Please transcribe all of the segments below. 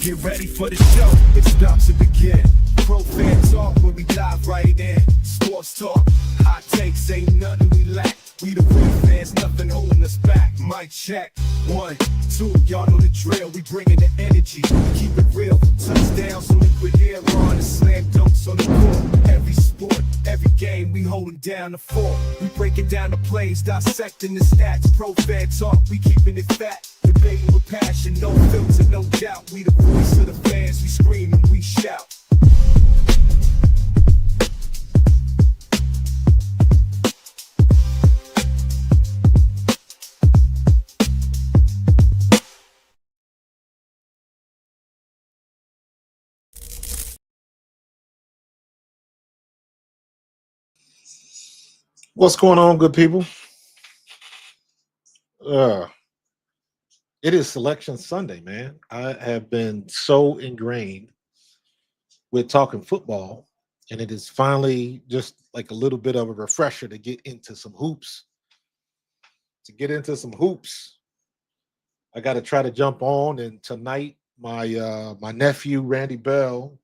Get ready for the show, it's about to begin. Pro fan talk when we dive right in. Sports talk, hot takes, ain't nothing we lack. We the real fans, nothing holding us back. Mic check, 1, 2, y'all know the drill. We bringing the energy, keep it real. Touchdowns, liquid air on and slam dunks on the court. Every sport, every game, we holding down the fort. We breaking down the plays, dissecting the stats. Pro fan talk, we keeping it fat. Debating with passion, no filter, no doubt. We the voice of the fans, we scream and we shout. What's going on, good people? It is Selection Sunday, man. I have been so ingrained with talking football, and it is finally just like a little bit of a refresher to get into some hoops. I got to try to jump on, and tonight my nephew Randy Bell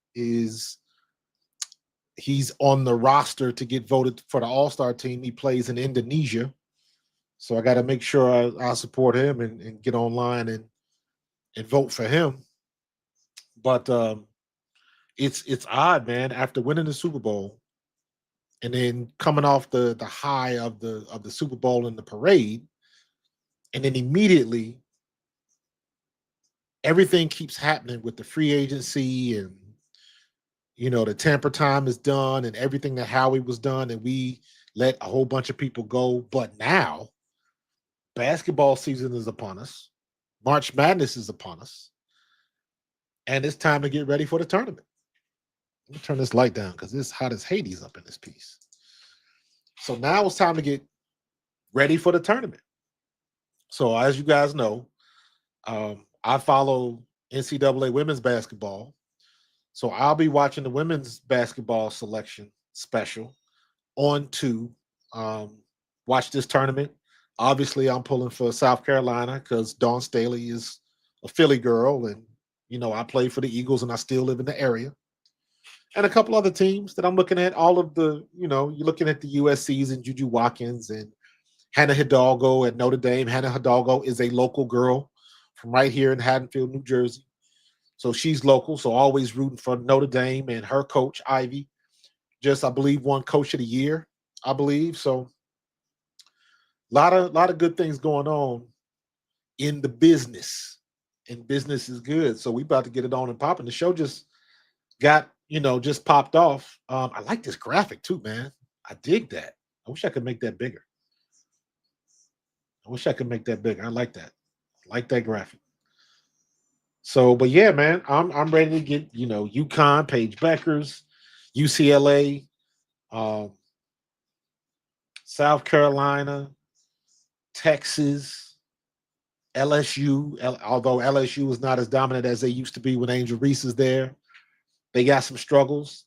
he's on the roster to get voted for the All-Star team. He plays in Indonesia. So I got to make sure I support him and get online and vote for him. But it's odd, man. After winning the Super Bowl and then coming off the high of the Super Bowl and the parade, and then immediately everything keeps happening with the free agency and the tamper time is done and everything that Howie was done, and we let a whole bunch of people go. But now basketball season is upon us. March Madness is upon us. And it's time to get ready for the tournament. Let me turn this light down because it's hot as Hades up in this piece. So now it's time to get ready for the tournament. So as you guys know, I follow NCAA women's basketball. So I'll be watching the women's basketball selection special on to watch this tournament. Obviously, I'm pulling for South Carolina because Dawn Staley is a Philly girl, and I play for the Eagles, and I still live in the area. And a couple other teams that I'm looking at. All of the, you're looking at the USC's and Juju Watkins and Hannah Hidalgo at Notre Dame. Hannah Hidalgo is a local girl from right here in Haddonfield, New Jersey. So she's local, so always rooting for Notre Dame, and her coach, Ivy, just, I believe, won Coach of the Year, I believe. So a lot of good things going on in the business, and business is good. So we about to get it on and popping. The show just got, just popped off. I like this graphic too, man. I dig that. I wish I could make that bigger. I like that. I like that graphic. So, but yeah, man, I'm ready to get, UConn, Paige Beckers, UCLA, South Carolina, Texas, LSU, although LSU is not as dominant as they used to be when Angel Reese is there. They got some struggles.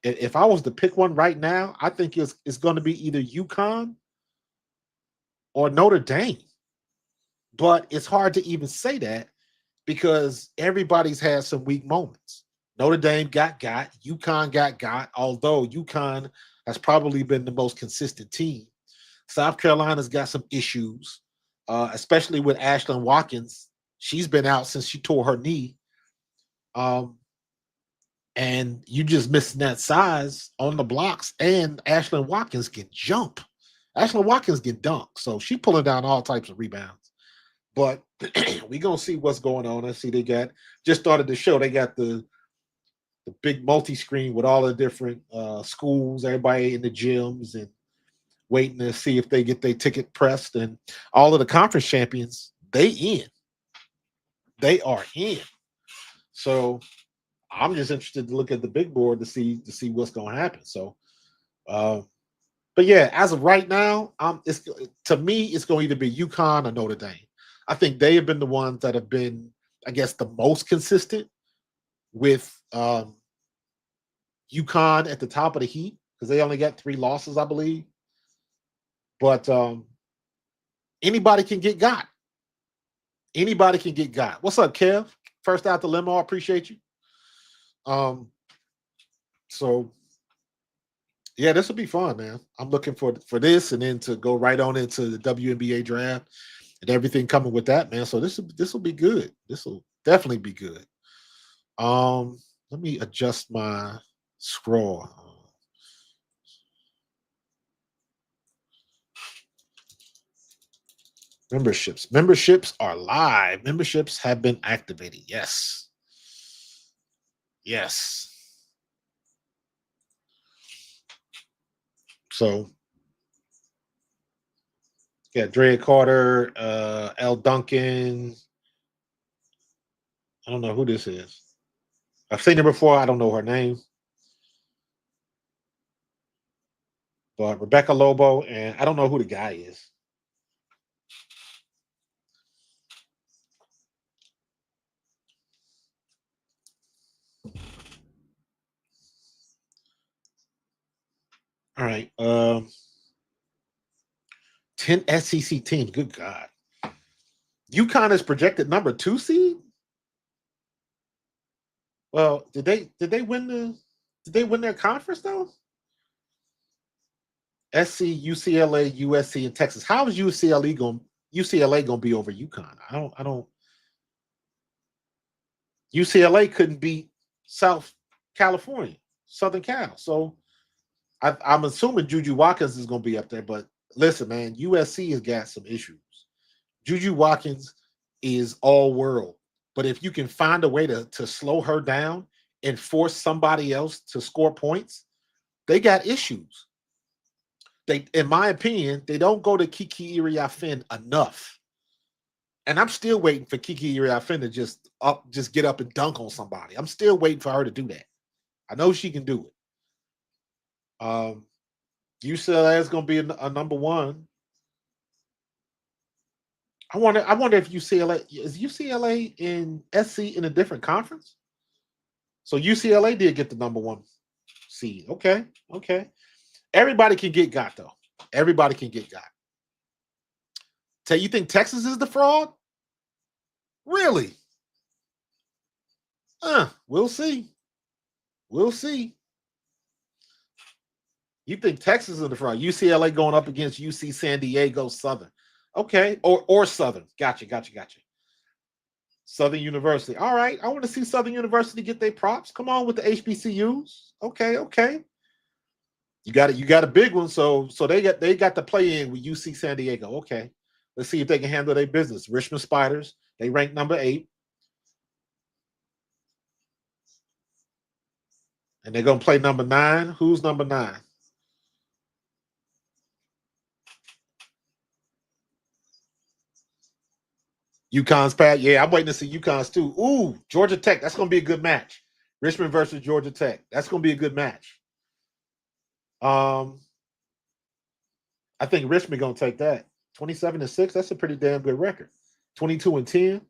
If I was to pick one right now, I think it's going to be either UConn or Notre Dame. But it's hard to even say that because everybody's had some weak moments. Notre Dame got, UConn got, although UConn has probably been the most consistent team. South Carolina's got some issues, especially with Ashlyn Watkins. She's been out since she tore her knee. And you just missing that size on the blocks, and Ashlyn Watkins can jump. Ashlyn Watkins can dunk, so she's pulling down all types of rebounds. But we're going to see what's going on. I see they just started the show. They got the big multi-screen with all the different schools, everybody in the gyms, and waiting to see if they get their ticket pressed. And all of the conference champions, they are in. So I'm just interested to look at the big board to see what's going to happen. So, but yeah, as of right now, to me, it's going to either be UConn or Notre Dame. I think they have been the ones that have been, I guess, the most consistent with UConn at the top of the heap because they only got 3 losses, I believe. But anybody can get got. Anybody can get got. What's up, Kev? first out the limo. I appreciate you. So yeah, this will be fun, man. I'm looking for this, and then to go right on into the WNBA draft and everything coming with that, man. So this will be good. This will definitely be good. Let me adjust my scroll. Memberships are live. Memberships have been activated. Yes. So yeah, Drea Carter, L. Duncan. I don't know who this is. I've seen her before. I don't know her name. But Rebecca Lobo, and I don't know who the guy is. All right. 10 SEC teams. Good God. UConn is projected number 2 seed. Well, did they win their conference though? SC, UCLA, USC, and Texas. How is UCLA gonna be over UConn? I don't. UCLA couldn't beat South California, Southern Cal. So I'm assuming Juju Watkins is gonna be up there. But listen, man, USC has got some issues. Juju Watkins is all world. But if you can find a way to slow her down and force somebody else to score points, they got issues. They, in my opinion, they don't go to Kiki Iriafen enough. And I'm still waiting for Kiki Iriafen to just get up and dunk on somebody. I'm still waiting for her to do that. I know she can do it. UCLA is going to be a number 1. I wonder if UCLA in SC in a different conference. So UCLA did get the number 1 seed. Okay. Everybody can get got though. Everybody can get got. So you think Texas is the fraud? Really? We'll see. You think Texas is the fraud? UCLA going up against UC San Diego Southern. Okay, or Southern. Gotcha. Southern University. All right, I want to see Southern University get their props. Come on with the HBCUs. Okay. You got a big one. So they got to play in with UC San Diego. Okay, let's see if they can handle their business. Richmond Spiders. They rank number 8, and they're gonna play number 9. Who's number 9? UConn's Pat. Yeah, I'm waiting to see UConn's too. Ooh, Georgia Tech. That's gonna be a good match. Richmond versus Georgia Tech. That's gonna be a good match. I think Richmond gonna take that. 27-6. That's a pretty damn good record. 22-10.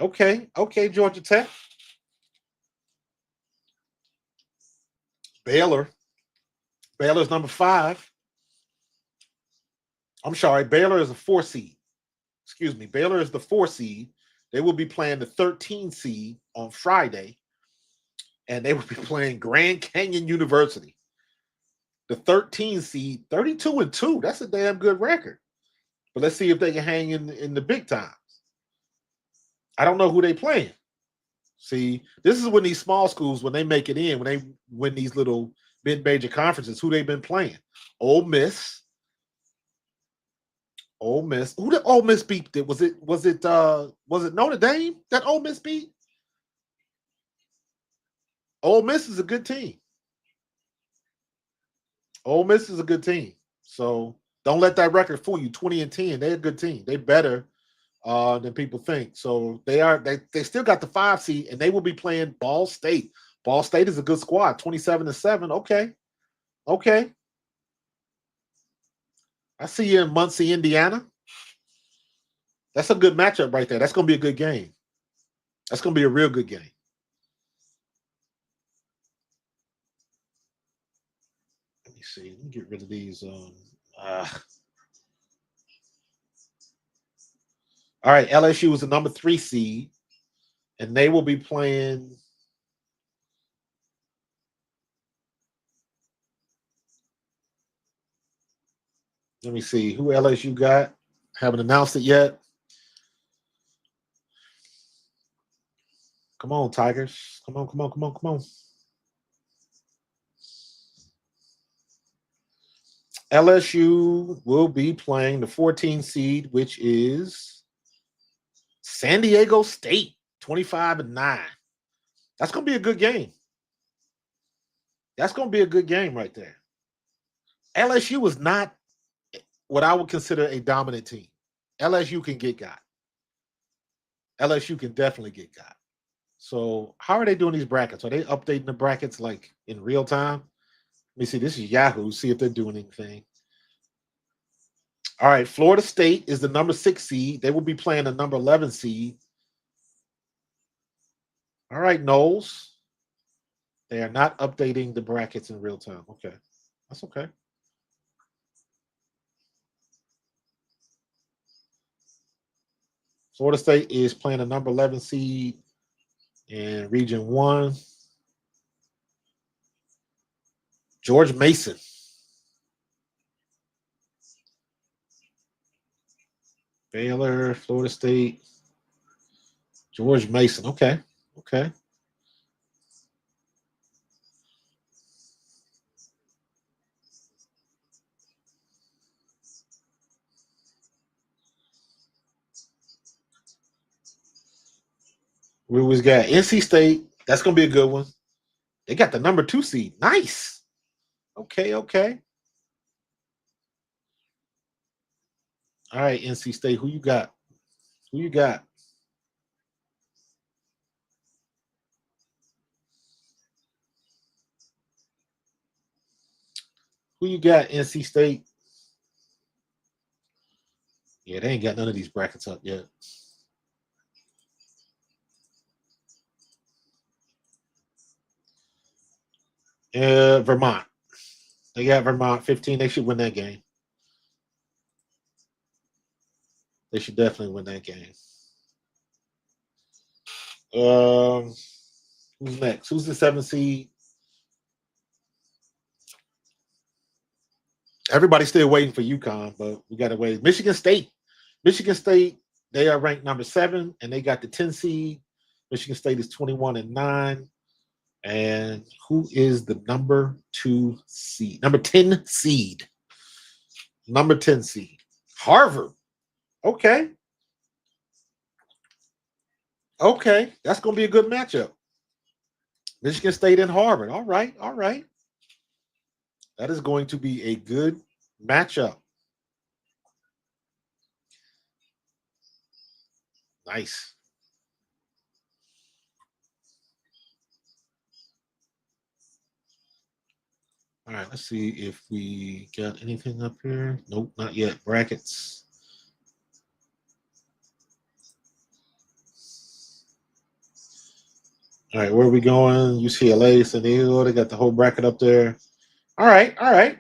Okay, Georgia Tech. Baylor's number 5. I'm sorry, Baylor is a 4 seed. Excuse me, Baylor is the 4 seed. They will be playing the 13 seed on Friday, and they will be playing Grand Canyon University. The 13 seed, 32-2. That's a damn good record. But let's see if they can hang in the big times. I don't know who they playing. See, this is when these small schools, when they make it in, when they win these little mid-major conferences, who they've been playing. Ole Miss. Who did Ole Miss beat? Was it Notre Dame that Ole Miss beat? Ole Miss is a good team. Ole Miss is a good team. So don't let that record fool you. 20-10. They're a good team. They better than people think. So they still got the 5 seed, and they will be playing Ball State. Ball State is a good squad. 27-7. Okay. I see you in Muncie, Indiana. That's a good matchup right there. That's going to be a good game. That's going to be a real good game. Let me see. Let me get rid of these. All right, LSU was the number 3 seed. and they will be playing. Let me see who LSU got. Haven't announced it yet. Come on, Tigers. Come on, come on, come on, come on. LSU will be playing the 14 seed, which is San Diego State, 25-9. That's going to be a good game. That's going to be a good game right there. LSU is not what I would consider a dominant team. LSU can get got. LSU can definitely get got. So how are they doing these brackets? Are they updating the brackets like in real time? Let me see. This is Yahoo. See if they're doing anything. All right. Florida State is the number 6 seed. They will be playing the number 11 seed. All right, Knowles. They are not updating the brackets in real time. Okay. That's okay. Florida State is playing a number 11 seed in Region 1. George Mason. Baylor, Florida State. George Mason. Okay. Okay. We always got NC State. That's going to be a good one. They got the number 2 seed. Nice. Okay, okay. All right, NC State. Who you got? Who you got? Who you got, NC State? Yeah, they ain't got none of these brackets up yet. Vermont. They got Vermont 15. They should win that game. They should definitely win that game. Who's next? Who's the 7th seed? Everybody's still waiting for UConn, but we got to wait. Michigan State. Michigan State, they are ranked number 7, and they got the 10 seed. Michigan State is 21-9. And who is the number 2 seed? Number 10 seed. Number 10 seed. Harvard. Okay. Okay. That's going to be a good matchup. Michigan State and Harvard. All right. All right. That is going to be a good matchup. Nice. All right, let's see if we got anything up here. Nope, not yet. Brackets. All right, where are we going? UCLA, San Diego. They got the whole bracket up there. All right, all right.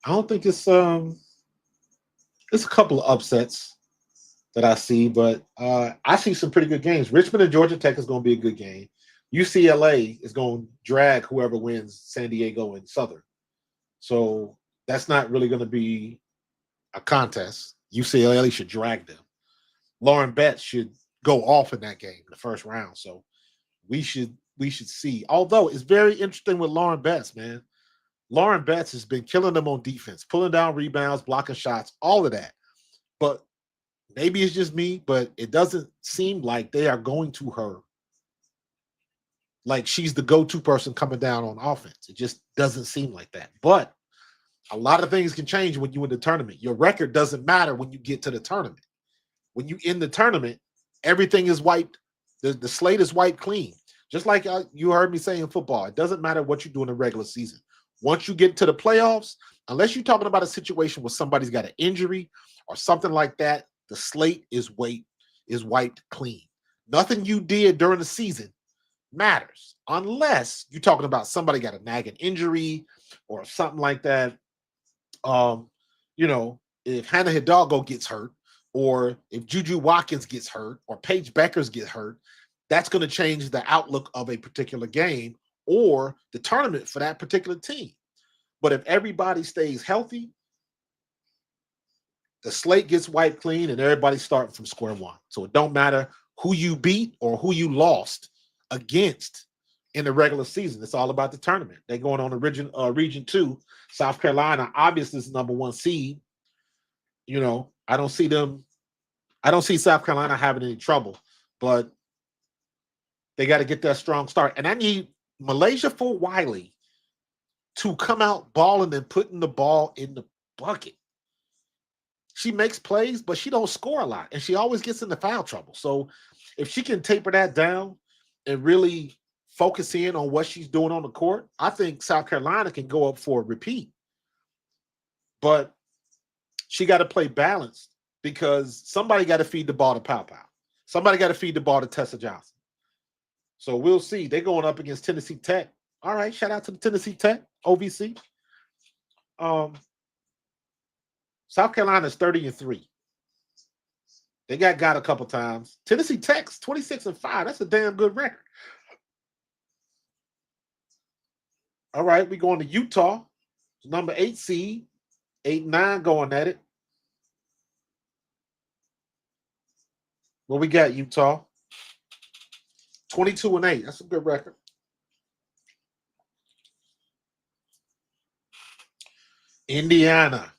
I don't think it's a couple of upsets that I see, but I see some pretty good games. Richmond and Georgia Tech is going to be a good game. UCLA is going to drag whoever wins San Diego and Southern. So that's not really going to be a contest. UCLA should drag them. Lauren Betts should go off in that game in the first round. So we should see. Although it's very interesting with Lauren Betts, man. Lauren Betts has been killing them on defense, pulling down rebounds, blocking shots, all of that. But maybe it's just me, but it doesn't seem like they are going to her like she's the go-to person coming down on offense. It just doesn't seem like that. But a lot of things can change when you're in the tournament. Your record doesn't matter when you get to the tournament. When you in the tournament, everything is wiped. The slate is wiped clean. Just like you heard me say in football, it doesn't matter what you do in the regular season. Once you get to the playoffs, unless you're talking about a situation where somebody's got an injury or something like that, the slate is wiped clean. Nothing you did during the season matters unless you're talking about somebody got a nagging injury or something like that. You know, if Hannah Hidalgo gets hurt, or if Juju Watkins gets hurt or Paige Beckers get hurt, that's going to change the outlook of a particular game or the tournament for that particular team. But if everybody stays healthy, the slate gets wiped clean and everybody's starting from square one. So it don't matter who you beat or who you lost against in the regular season. It's all about the tournament. They're going on the region 2. South Carolina obviously is the number 1 seed. You know, I don't see South Carolina having any trouble, but they got to get that strong start. And I need Malaysia for Wiley to come out balling and putting the ball in the bucket. She makes plays, but she don't score a lot, and she always gets into foul trouble. So if she can taper that down and really focus in on what she's doing on the court, I think South Carolina can go up for a repeat. But she got to play balanced because somebody got to feed the ball to Pow Pow. Somebody got to feed the ball to Tessa Johnson. So we'll see. They're going up against Tennessee Tech. All right, shout out to the Tennessee Tech, OVC. South Carolina's 30-3. They got a couple times. Tennessee Tech's 26-5. That's a damn good record. All right, we going to Utah, number 8 seed, 8-9 going at it. What we got, Utah? 22-8. That's a good record. Indiana.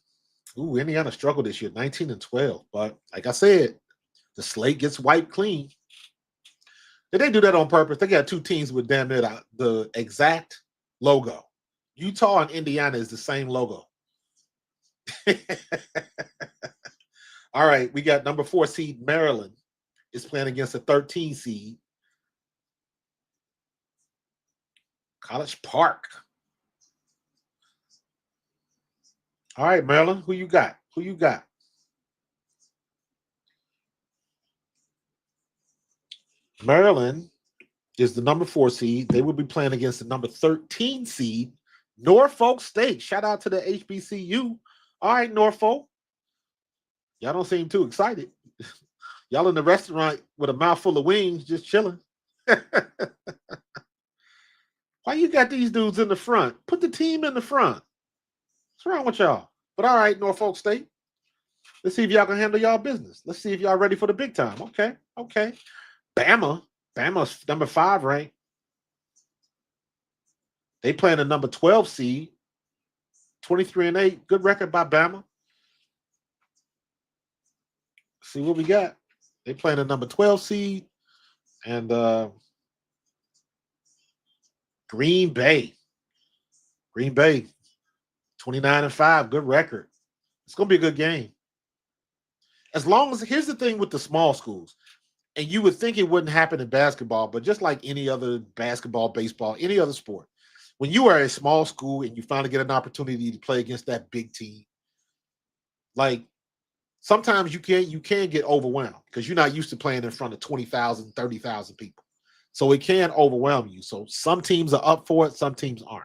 Ooh, Indiana struggled this year, 19-12. But like I said, the slate gets wiped clean. They didn't do that on purpose. They got 2 teams with damn near the exact logo. Utah and Indiana is the same logo. All right, we got number 4 seed Maryland is playing against a 13 seed College Park. All right, Maryland, who you got? Who you got? Maryland is the number 4 seed. They will be playing against the number 13 seed, Norfolk State. Shout out to the HBCU. All right, Norfolk. Y'all don't seem too excited. Y'all in the restaurant with a mouthful of wings just chilling. Why you got these dudes in the front? Put the team in the front. What's wrong with y'all? But all right, Norfolk State. Let's see if y'all can handle y'all business. Let's see if y'all ready for the big time. Okay. Bama's number 5 ranked. They playing a number 12 seed. 23-8. Good record by Bama. See what we got. They playing a number 12 seed. And Green Bay. 29-5, good record. It's going to be a good game. As long as, here's the thing with the small schools, and you would think it wouldn't happen in basketball, but just like any other basketball, baseball, any other sport, when you are a small school and you finally get an opportunity to play against that big team, like sometimes you can get overwhelmed because you're not used to playing in front of 20,000, 30,000 people. So it can overwhelm you. So some teams are up for it, some teams aren't.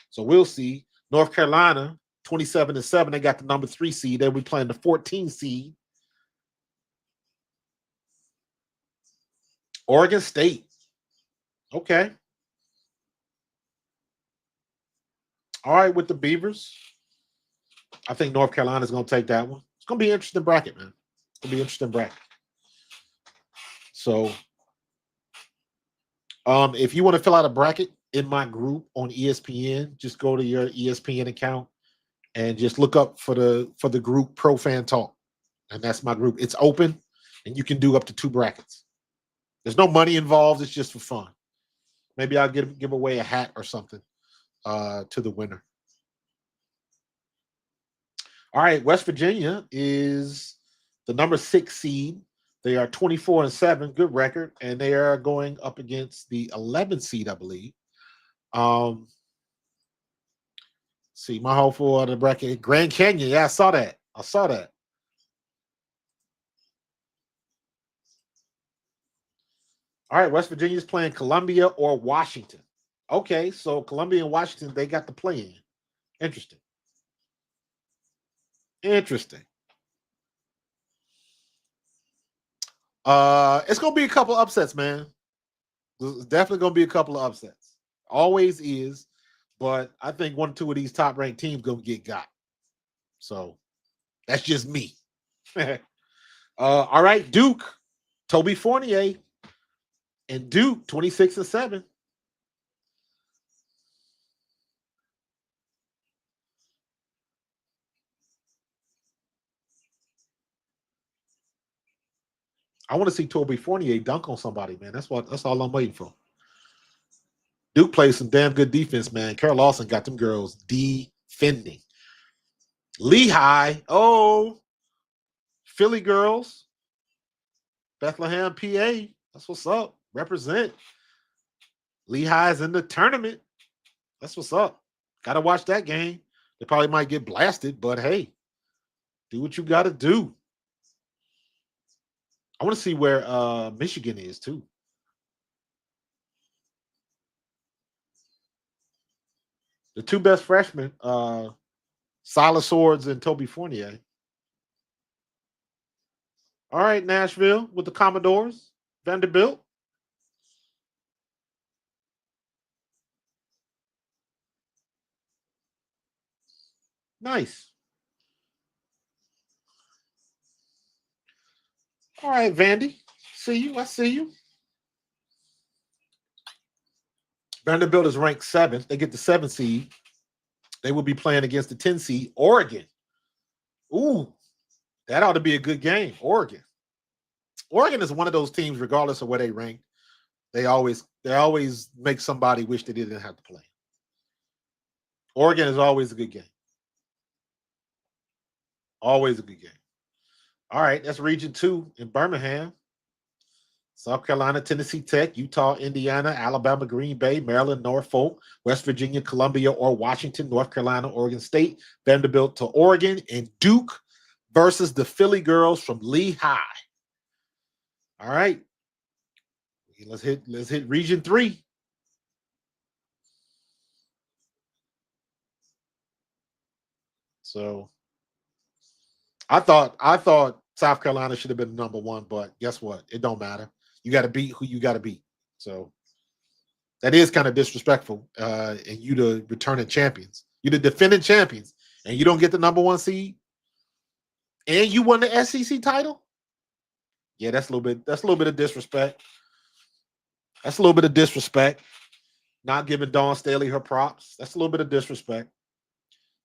So we'll see. North Carolina, 27-7. They got the number 3 seed. They'll be playing the 14 seed. Oregon State. Okay. All right, with the Beavers. I think North Carolina is going to take that one. It's going to be an interesting bracket, man. It's going to be an interesting bracket. So, if you want to fill out a bracket in my group on ESPN, just go to your ESPN account and just look up for the group Pro Fan Talk. And that's my group. It's open, and you can do up to 2 brackets. There's no money involved. It's just for fun. Maybe I'll give away a hat or something to the winner. All right, West Virginia is the number 6 seed. They are 24-7, good record, and they are going up against the 11th seed, I believe. See, my home for the bracket, Grand Canyon. Yeah, I saw that. All right, West Virginia is playing Columbia or Washington. Okay, so Columbia and Washington, they got the play in. Interesting. It's gonna be a couple upsets, man. There's definitely gonna be a couple of upsets. Always is, but I think 1 or 2 of these top ranked teams gonna get got. So that's just me. All right, Duke, Toby Fournier, and Duke 26-7. I want to see Toby Fournier dunk on somebody, man. That's all I'm waiting for. Duke plays some damn good defense, man. Carol Lawson got them girls defending. Lehigh, oh, Philly girls, Bethlehem, PA. That's what's up. Represent. Lehigh's in the tournament. That's what's up. Got to watch that game. They probably might get blasted, but hey, do what you got to do. I want to see where Michigan is too. The 2 best freshmen, Silas Swords and Toby Fournier. All right, Nashville with the Commodores, Vanderbilt. Nice. All right, Vandy. See you. I see you. Vanderbilt is ranked 7th. They get the 7th seed. They will be playing against the 10 seed, Oregon. Ooh, that ought to be a good game. Oregon. Oregon is one of those teams, regardless of where they rank, they always make somebody wish they didn't have to play. Oregon is always a good game. Always a good game. All right, that's Region 2 in Birmingham. South Carolina, Tennessee Tech, Utah, Indiana, Alabama, Green Bay, Maryland, Norfolk, West Virginia, Columbia, or Washington, North Carolina, Oregon State, Vanderbilt to Oregon, and Duke versus the Philly girls from Lehigh. All right. Let's hit Region 3. So I thought South Carolina should have been number 1, but guess what? It don't matter. You got to beat who you got to beat. So that is kind of disrespectful. And you the returning champions. You the defending champions, and you don't get the number 1 seed, and you won the SEC title. Yeah, that's a little bit of disrespect. That's a little bit of disrespect. Not giving Dawn Staley her props. That's a little bit of disrespect.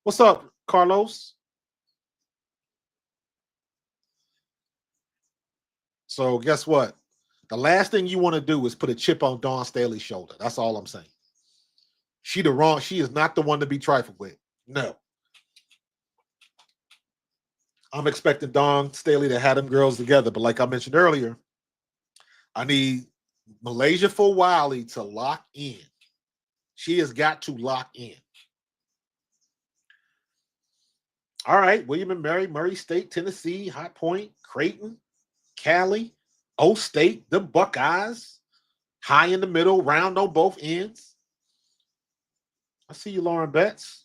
What's up, Carlos? So guess what? The last thing you want to do is put a chip on Dawn Staley's shoulder. That's all I'm saying. She is not the one to be trifled with. No. I'm expecting Dawn Staley to have them girls together. But like I mentioned earlier, I need Malaysia for Wiley to lock in. She has got to lock in. All right, William and Mary, Murray State, Tennessee, High Point, Creighton, Cali, O State, the Buckeyes, high in the middle, round on both ends. I see you, Lauren Betts.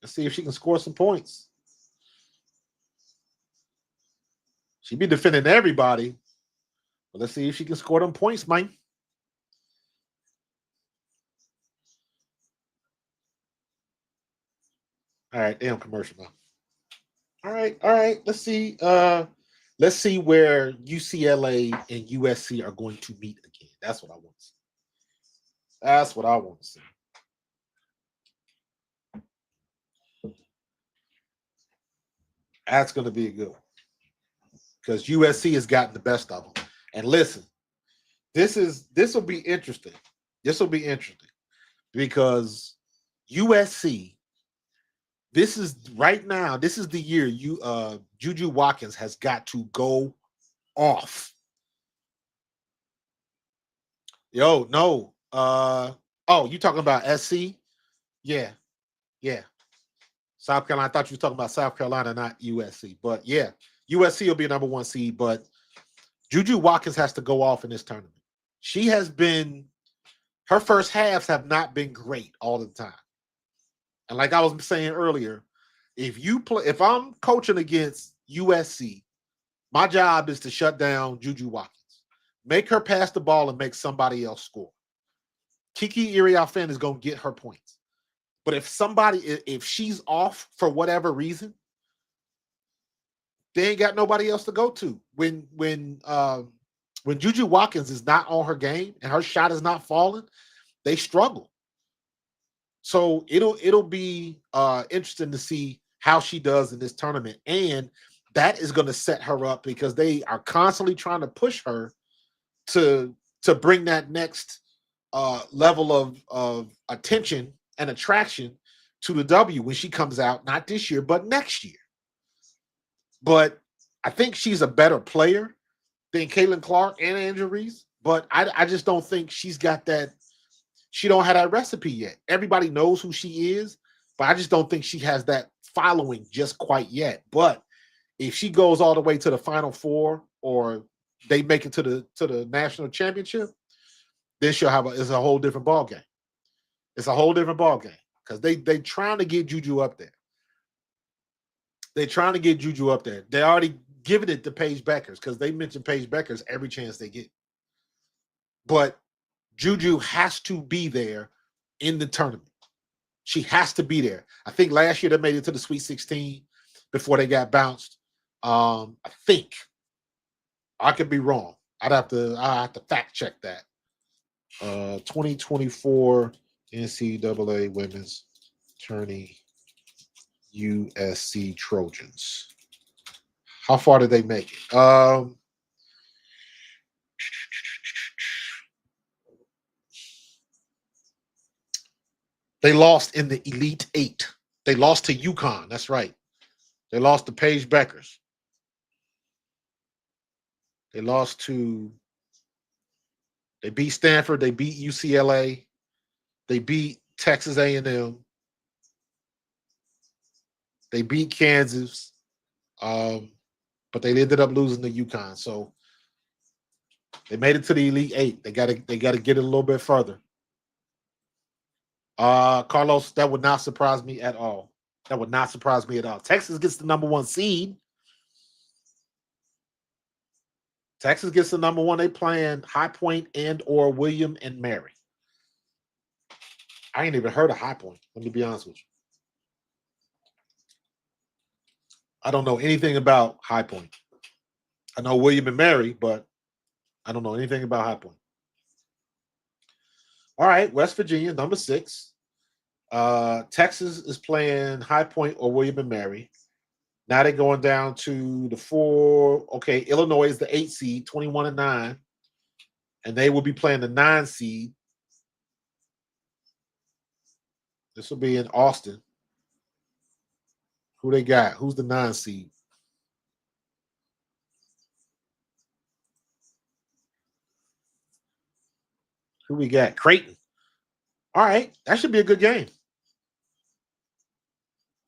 Let's see if she can score some points. She'd be defending everybody, but let's see if she can score them points, man. All right, damn commercial now. All right. Let's see. Let's see where UCLA and USC are going to meet again. That's what I want to see. That's what I want to see. That's going to be a good one because USC has gotten the best of them. And listen, this will be interesting. This will be interesting because USC. This is right now. This is the year Juju Watkins has got to go off. Yo, no. Oh, you talking about SC? Yeah. South Carolina. I thought you were talking about South Carolina, not USC. But yeah, USC will be number 1 seed. But Juju Watkins has to go off in this tournament. She has been. Her first halves have not been great all the time. And like I was saying earlier, if I'm coaching against USC, my job is to shut down Juju Watkins, make her pass the ball and make somebody else score. Kiki Iriafen is going to get her points. But if she's off for whatever reason, they ain't got nobody else to go to. When Juju Watkins is not on her game and her shot is not falling, they struggle. So it'll be interesting to see how she does in this tournament, and that is going to set her up because they are constantly trying to push her to bring that next level of attention and attraction to the W when she comes out, not this year, but next year. But I think she's a better player than Caitlin Clark and Angel Reese, but I just don't think she's got that. She don't have that recipe yet. Everybody knows who she is, but I just don't think she has that following just quite yet. But if she goes all the way to the Final Four or they make it to the national championship, then she'll have it's a whole different ball game. It's a whole different ball game because they trying to get Juju up there. They're trying to get Juju up there. They already given it to Paige Beckers because they mention Paige Beckers every chance they get. But Juju has to be there in the tournament. She has to be there. I think last year they made it to the Sweet 16 before they got bounced. I think. I could be wrong. I have to fact check that. 2024 NCAA Women's Tourney USC Trojans. How far did they make it? They lost in the Elite Eight. They lost to UConn. That's right. They lost to Paige Beckers. They beat Stanford. They beat UCLA. They beat Texas A&M. They beat Kansas. But they ended up losing to UConn. So they made it to the Elite Eight. They gotta get it a little bit further. Carlos, that would not surprise me at all. That would not surprise me at all. Texas gets the #1 seed. Texas gets the #1. They playing High Point and or William and Mary. I ain't even heard of High Point. Let me be honest with you. I don't know anything about High Point. I know William and Mary, but I don't know anything about High Point. All right, West Virginia, #6. Texas is playing High Point or William and Mary. Now they're going down to the 4. Okay, Illinois is the 8 seed, 21-9. And they will be playing the 9 seed. This will be in Austin. Who they got? Who's the 9 seed? Who we got? Creighton. All right, that should be a good game.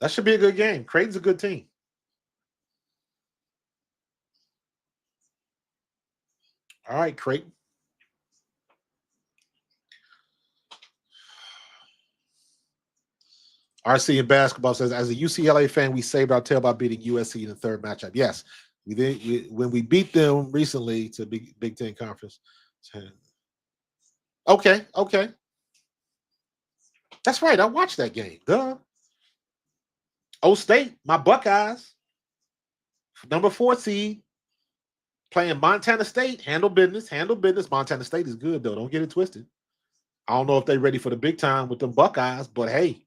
That should be a good game. Creighton's a good team. All right, Creighton. RC in basketball says, as a UCLA fan, we saved our tail by beating USC in the 3rd matchup. Yes, when we beat them recently to Big Ten Conference. Okay. That's right. I watched that game. Duh. State, my Buckeyes, #4 seed, playing Montana State. Handle business. Montana State is good, though. Don't get it twisted. I don't know if they're ready for the big time with them Buckeyes, but hey,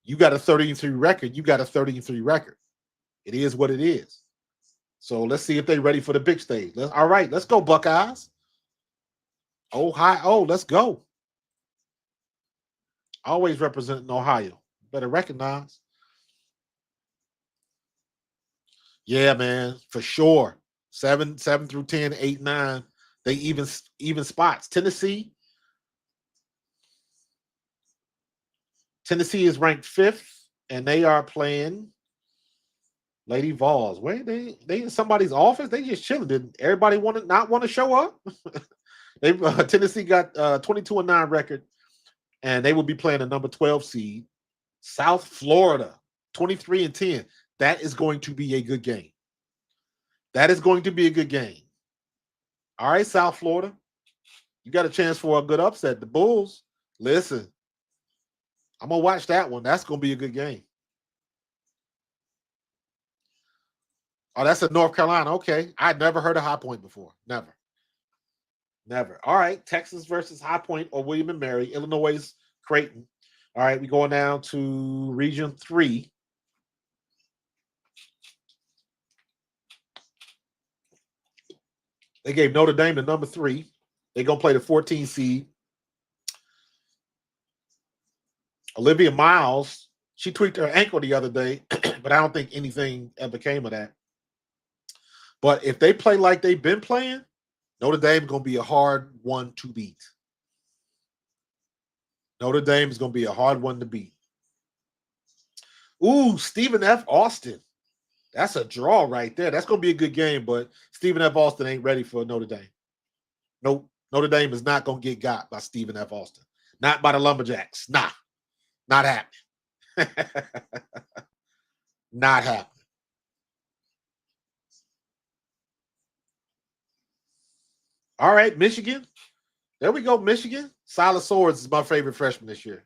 you got a 30-3 record. You got a 30-3 record. It is what it is. So let's see if they're ready for the big stage. All right, let's go, Buckeyes. Ohio, let's go. Always representing Ohio. Better recognize. Yeah, man, for sure. 7 through 10, 8, 9. They even spots. Tennessee is ranked 5th, and they are playing Lady Vols. Where they in somebody's office? They just chilling. Did everybody not want to show up? Tennessee got 22-9 record, and they will be playing a #12 seed. South Florida, 23-10. That is going to be a good game. That is going to be a good game. All right, South Florida. You got a chance for a good upset. The Bulls, listen, I'm going to watch that one. That's going to be a good game. Oh, that's in North Carolina. Okay. I'd never heard of High Point before. Never. Never. All right. Texas versus High Point or William and Mary. Illinois' Creighton. All right. We're going down to Region 3. They gave Notre Dame the number 3. They're going to play the 14 seed. Olivia Miles, she tweaked her ankle the other day, but I don't think anything ever came of that. But if they play like they've been playing, Notre Dame is going to be a hard one to beat. Notre Dame is going to be a hard one to beat. Ooh, Stephen F. Austin. That's a draw right there. That's going to be a good game, but Stephen F. Austin ain't ready for Notre Dame. Nope. Notre Dame is not going to get got by Stephen F. Austin. Not by the Lumberjacks. Nah. Not happening. Not happening. All right, Michigan. There we go, Michigan. Silas Swords is my favorite freshman this year.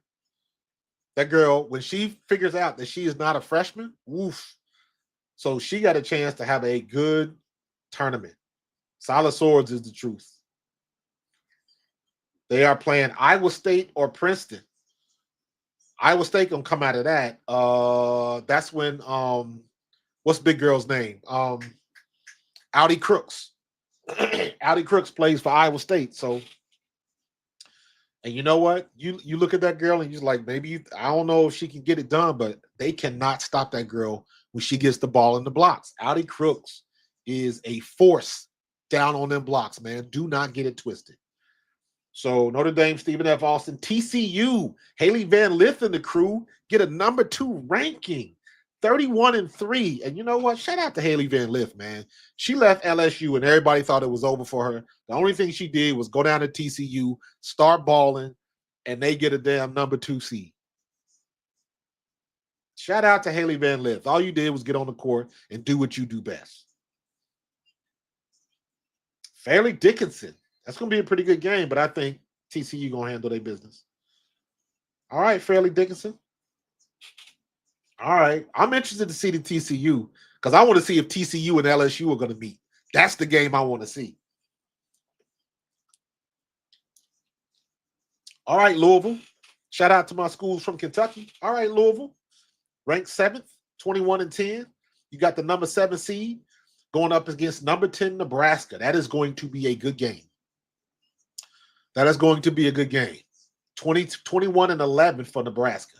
That girl, when she figures out that she is not a freshman, woof. So she got a chance to have a good tournament. Silas Swords is the truth. They are playing Iowa State or Princeton. Iowa State gonna come out of that. That's when what's big girl's name? Audi Crooks. Audi Crooks plays for Iowa State. So, and you know what? You look at that girl and you're like, maybe I don't know if she can get it done, but they cannot stop that girl when she gets the ball in the blocks. Audi Crooks is a force down on them blocks, man. Do not get it twisted. So Notre Dame, Stephen F. Austin, TCU, Haley Van Lith and the crew get a number 2 ranking, 31-3. And you know what? Shout out to Haley Van Lith, man. She left LSU and everybody thought it was over for her. The only thing she did was go down to TCU, start balling, and they get a damn number 2 seed. Shout out to Haley Van Lith. All you did was get on the court and do what you do best. Fairleigh Dickinson. That's going to be a pretty good game, but I think TCU going to handle their business. All right, Fairleigh Dickinson. All right. I'm interested to see the TCU because I want to see if TCU and LSU are going to meet. That's the game I want to see. All right, Louisville. Shout out to my schools from Kentucky. All right, Louisville. Ranked 7th, 21-10. You got the number 7 seed going up against number 10 Nebraska. That is going to be a good game. That is going to be a good game. 21-11 for Nebraska.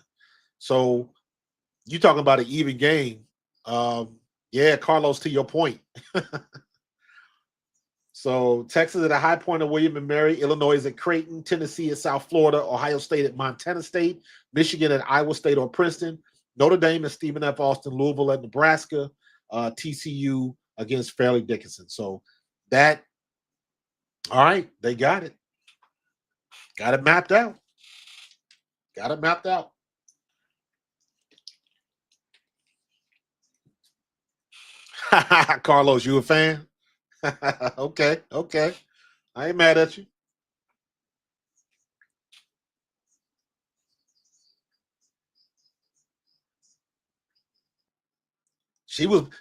So you talking about an even game. Yeah, Carlos, to your point. So Texas at a High Point of William and Mary, Illinois is at Creighton, Tennessee at South Florida, Ohio State at Montana State, Michigan at Iowa State or Princeton, Notre Dame at Stephen F. Austin, Louisville at Nebraska, TCU against Fairleigh Dickinson. So that, all right, they got it. Got it mapped out. Got it mapped out. Carlos, you a fan? Okay. I ain't mad at you.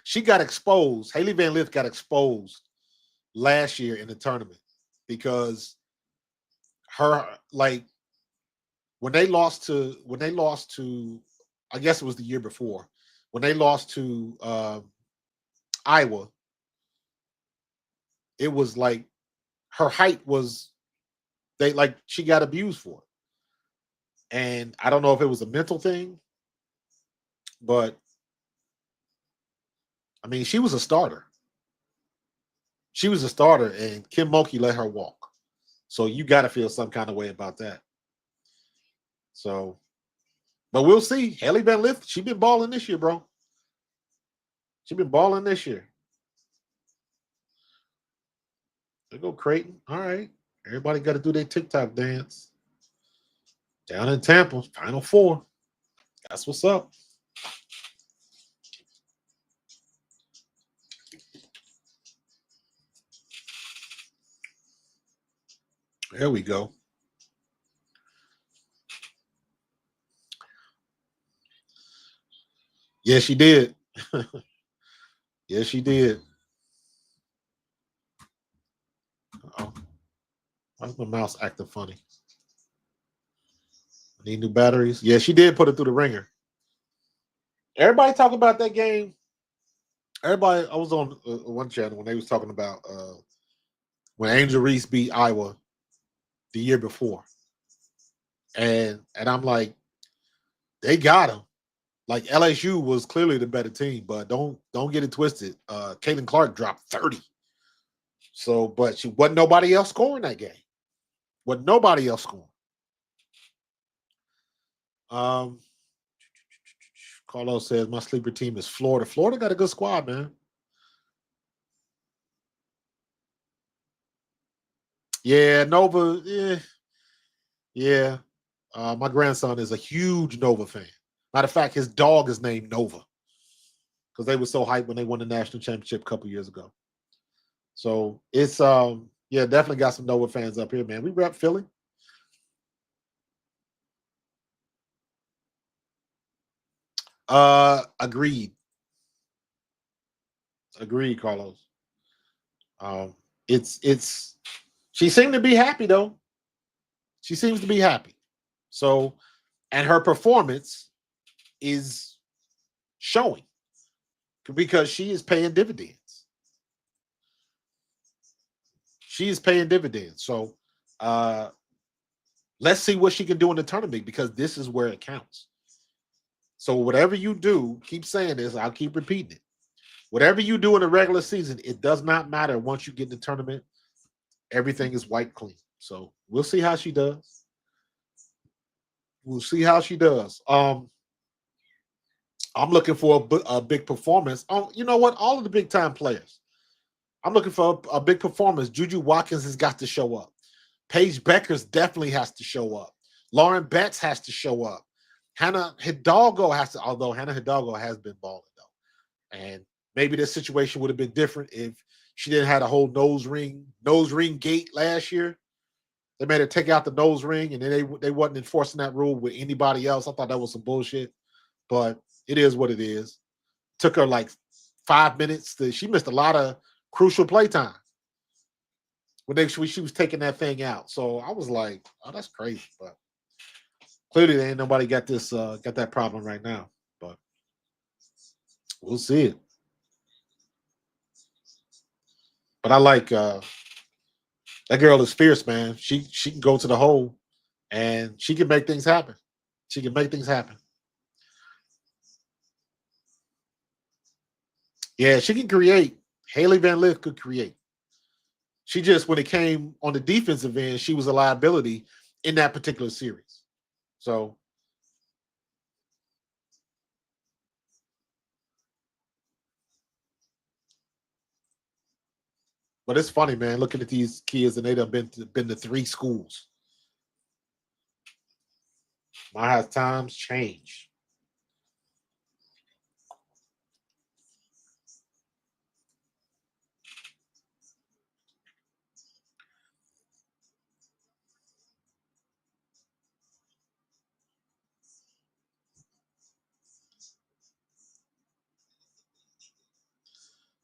She got exposed. Haley Van Lith got exposed last year in the tournament because her, like, when they lost to I guess it was the year before, when they lost to Iowa, it was like her height was she got abused for it. And I don't know if it was a mental thing, but I mean, she was a starter. She was a starter, and Kim Mulkey let her walk. So you got to feel some kind of way about that. So, but we'll see. Haley Van Lith, she been balling this year, bro. She been balling this year. There go Creighton. All right. Everybody got to do their TikTok dance. Down in Tampa, Final Four. That's what's up. There we go. Yes, she did. Yes, she did. Uh-oh. Why's my mouse acting funny? Need new batteries? Yeah, she did put it through the ringer. Everybody talk about that game. Everybody, I was on one channel when they was talking about when Angel Reese beat Iowa the year before, and I'm like, they got him. Like LSU was clearly the better team, but don't get it twisted. Caitlin Clark dropped 30. So, but she wasn't nobody else scoring that game. Wasn't nobody else scoring. Carlos says my sleeper team is Florida. Florida got a good squad, man. Yeah, Nova. Yeah. My grandson is a huge Nova fan. Matter of fact, his dog is named Nova because they were so hyped when they won the national championship a couple years ago. So it's yeah, definitely got some Nova fans up here, man. We rep Philly. Agreed. Agreed, Carlos. It's she seemed to be happy though. She seems to be happy. So, and her performance is showing because she is paying dividends. She is paying dividends. So, let's see what she can do in the tournament because this is where it counts. So, whatever you do, keep saying this, I'll keep repeating it. Whatever you do in the regular season, it does not matter once you get in the tournament. Everything is white clean. So, we'll see how she does. We'll see how she does. I'm looking for a big performance. You know what? All of the big time players. I'm looking for a big performance. Juju Watkins has got to show up. Paige Beckers definitely has to show up. Lauren Betts has to show up. Hannah Hidalgo has to, although Hannah Hidalgo has been balling though. And maybe this situation would have been different if she didn't have a whole nose ring gate last year. They made her take out the nose ring, and then they wasn't enforcing that rule with anybody else. I thought that was some bullshit, but it is what it is. Took her like 5 minutes. She missed a lot of crucial play time when she was taking that thing out. So I was like, oh, that's crazy. But clearly, there ain't nobody got that problem right now. But we'll see it. But I like that girl is fierce, man. She can go to the hole and she can make things happen. She can make things happen. Yeah, she can create. Haley Van Lith could create. She just, when it came on the defensive end, she was a liability in that particular series. So, but it's funny, man, looking at these kids and they done been to 3 schools. My times change.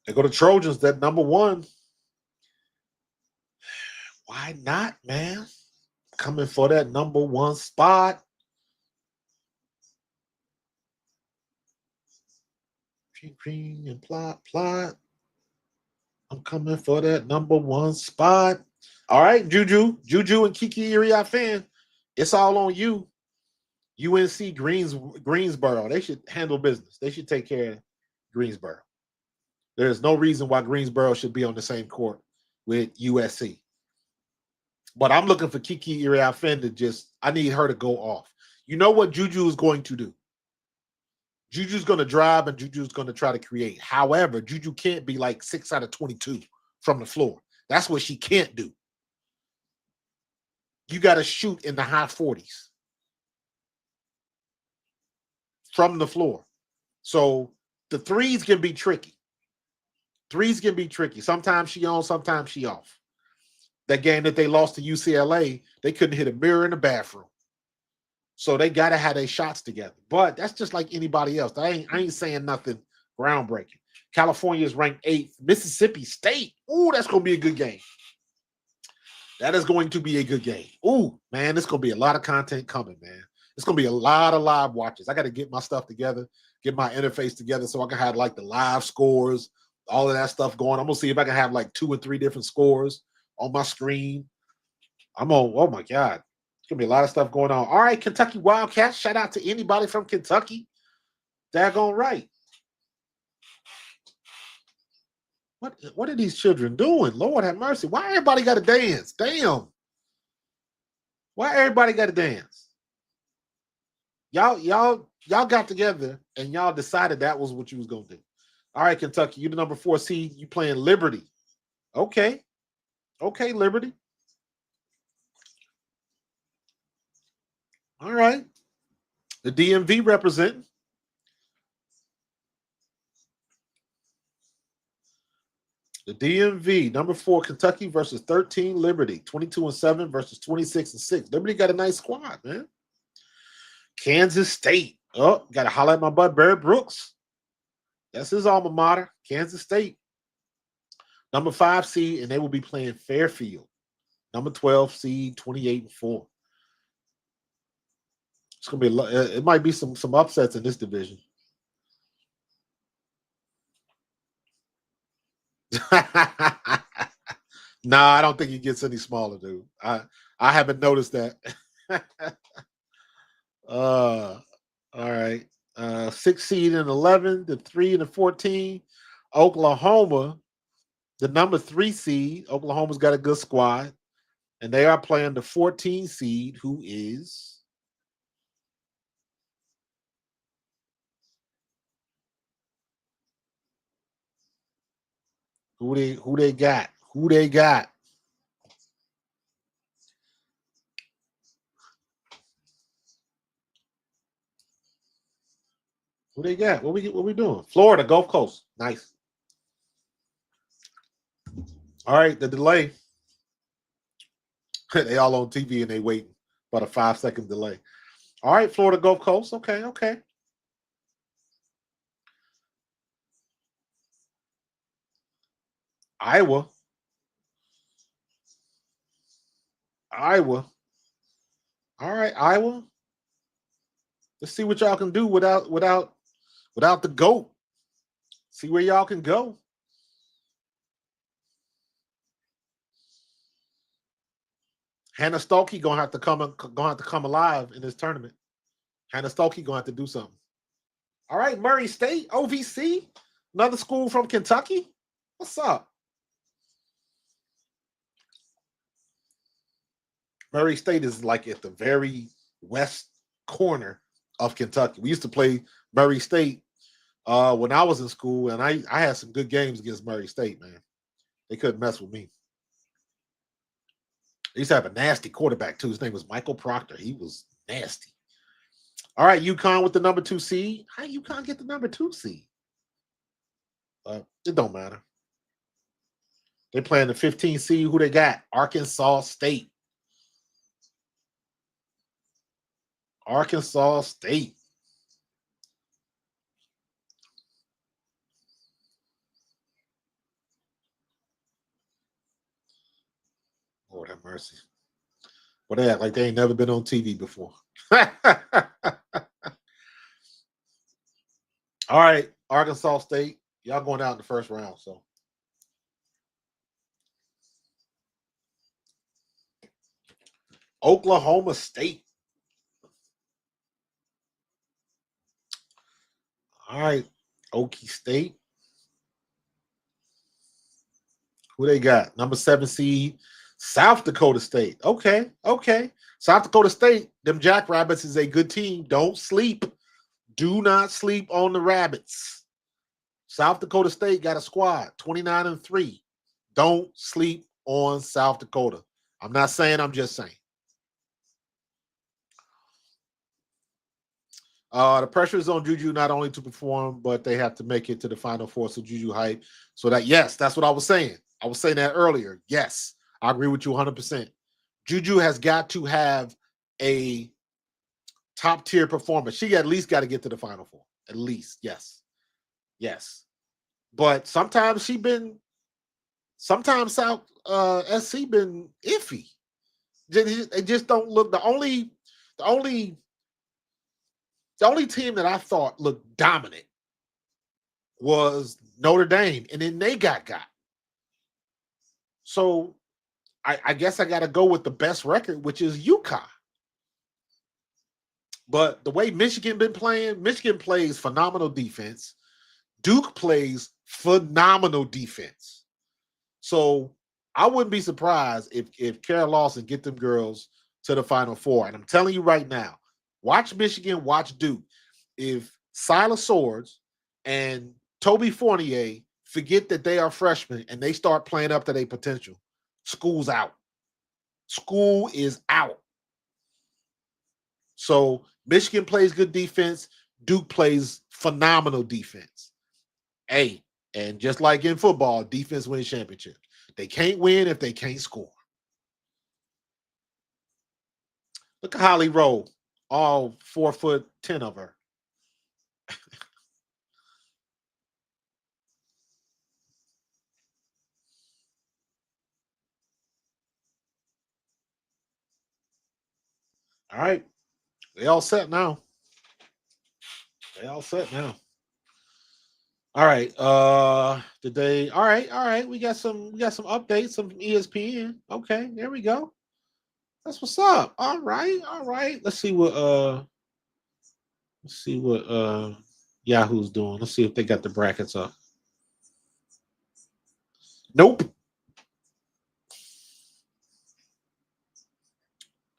They go to Trojans, that number 1. Why not, man? Coming for that number 1 spot. Green and plot. I'm coming for that number 1 spot. All right, Juju and Kiki Iriafen. It's all on you. UNC Greensboro. They should handle business. They should take care of Greensboro. There's no reason why Greensboro should be on the same court with USC. But I'm looking for Kiki Iriafen to I need her to go off. You know what Juju is going to do? Juju's going to drive and Juju's going to try to create. However, Juju can't be like 6 out of 22 from the floor. That's what she can't do. You got to shoot in the high 40s from the floor. So the threes can be tricky. Sometimes she on, sometimes she off. That game that they lost to UCLA, they couldn't hit a mirror in the bathroom. So they got to have their shots together. But that's just like anybody else. I ain't saying nothing groundbreaking. California is ranked 8th. Mississippi State. Ooh, that's going to be a good game. That is going to be a good game. Ooh, man, there's going to be a lot of content coming, man. It's going to be a lot of live watches. I got to get my stuff together, get my interface together so I can have like the live scores, all of that stuff going. I'm going to see if I can have like 2 or 3 different scores on my screen. I'm on, oh my God. There's going to be a lot of stuff going on. All right, Kentucky Wildcats. Shout out to anybody from Kentucky. Daggone right. What are these children doing? Lord have mercy. Why everybody got to dance? Damn. Why everybody got to dance? Y'all got together and y'all decided that was what you was going to do. All right, Kentucky, you the number 4 seed. You playing Liberty. Okay. Okay, Liberty. All right. The DMV representing. The DMV, number 4, Kentucky versus 13, Liberty. 22-7 versus 26-6. Liberty got a nice squad, man. Kansas State. Oh, got to holler at my bud, Barry Brooks. That's his alma mater, Kansas State. Number 5 seed, and they will be playing Fairfield. Number 12 seed, 28-4. It's gonna be it might be some upsets in this division. Nah, I don't think he gets any smaller, dude. I haven't noticed that. All right. 6 seed and 11, the 3 and the 14. Oklahoma, the number 3 seed. Oklahoma's got a good squad, and they are playing the 14 seed, who is who they got? Who they got? Who they got? What we doing? Florida, Gulf Coast. Nice. All right, the delay. They all on TV and they waiting. About a 5-second delay. All right, Florida, Gulf Coast. Okay, okay. Iowa. All right, Iowa. Let's see what y'all can do without the GOAT. See where y'all can go. Hannah Stokey gonna have to come alive in this tournament. Hannah Stokey gonna have to do something. All right, Murray State, OVC, another school from Kentucky. What's up? Murray State is like at the very west corner of Kentucky. We used to play Murray State when I was in school, and I had some good games against Murray State, man. They couldn't mess with me. They used to have a nasty quarterback, too. His name was Michael Proctor. He was nasty. All right, UConn with the number 2 seed. How UConn get the number 2 seed? It don't matter. They're playing the 15 seed. Who they got? Arkansas State. Arkansas State. Lord have mercy. Well, they act like they ain't never been on TV before. All right, Arkansas State. Y'all going out in the first round, so. Oklahoma State. All right, Okie State. Who they got? Number 7 seed, South Dakota State. Okay, okay. South Dakota State, them Jackrabbits is a good team. Don't sleep. Do not sleep on the Rabbits. South Dakota State got a squad, 29-3. Don't sleep on South Dakota. I'm not saying, I'm just saying. The pressure is on Juju not only to perform, but they have to make it to the Final Four. So Juju hype. So that, yes, that's what I was saying. I was saying that earlier. Yes, I agree with you 100%. Juju has got to have a top tier performance. She at least got to get to the Final Four. At least, yes. Yes. But sometimes sometimes South SC been iffy. They just don't look the only team that I thought looked dominant was Notre Dame, and then they got. So I guess I got to go with the best record, which is UConn. But the way Michigan been playing, Michigan plays phenomenal defense. Duke plays phenomenal defense. So I wouldn't be surprised if Kara Lawson get them girls to the Final Four. And I'm telling you right now, watch Michigan, watch Duke. If Silas Swords and Toby Fournier forget that they are freshmen and they start playing up to their potential, school's out. School is out. So Michigan plays good defense. Duke plays phenomenal defense. Hey, and just like in football, defense wins championships. They can't win if they can't score. Look at Holly roll, all 4'10" of her. All right. They all set now. All right. Today. All right. We got some updates, some ESPN. Okay, there we go. That's what's up. All right. Let's see what Yahoo's doing. Let's see if they got the brackets up. Nope.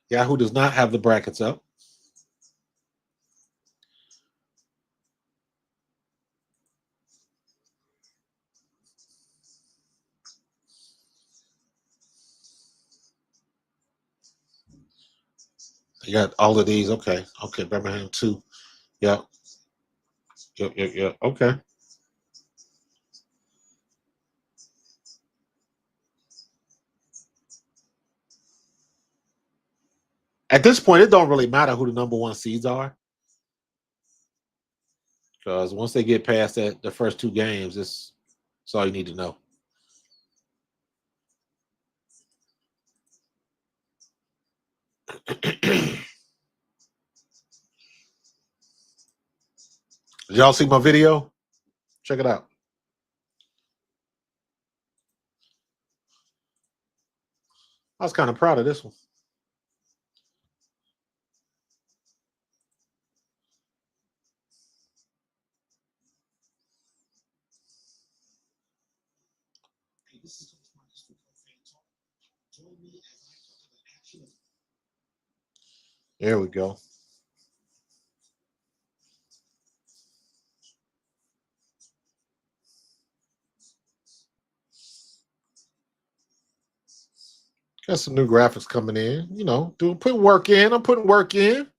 Yahoo does not have the brackets up. You got all of these. Okay. Birmingham 2. Yep. Okay. At this point, it don't really matter who the number one seeds are. Because once they get past the first two games, that's all you need to know. Did y'all see my video? Check it out. I was kind of proud of this one. There we go. Got some new graphics coming in. You know, putting work in. I'm putting work in.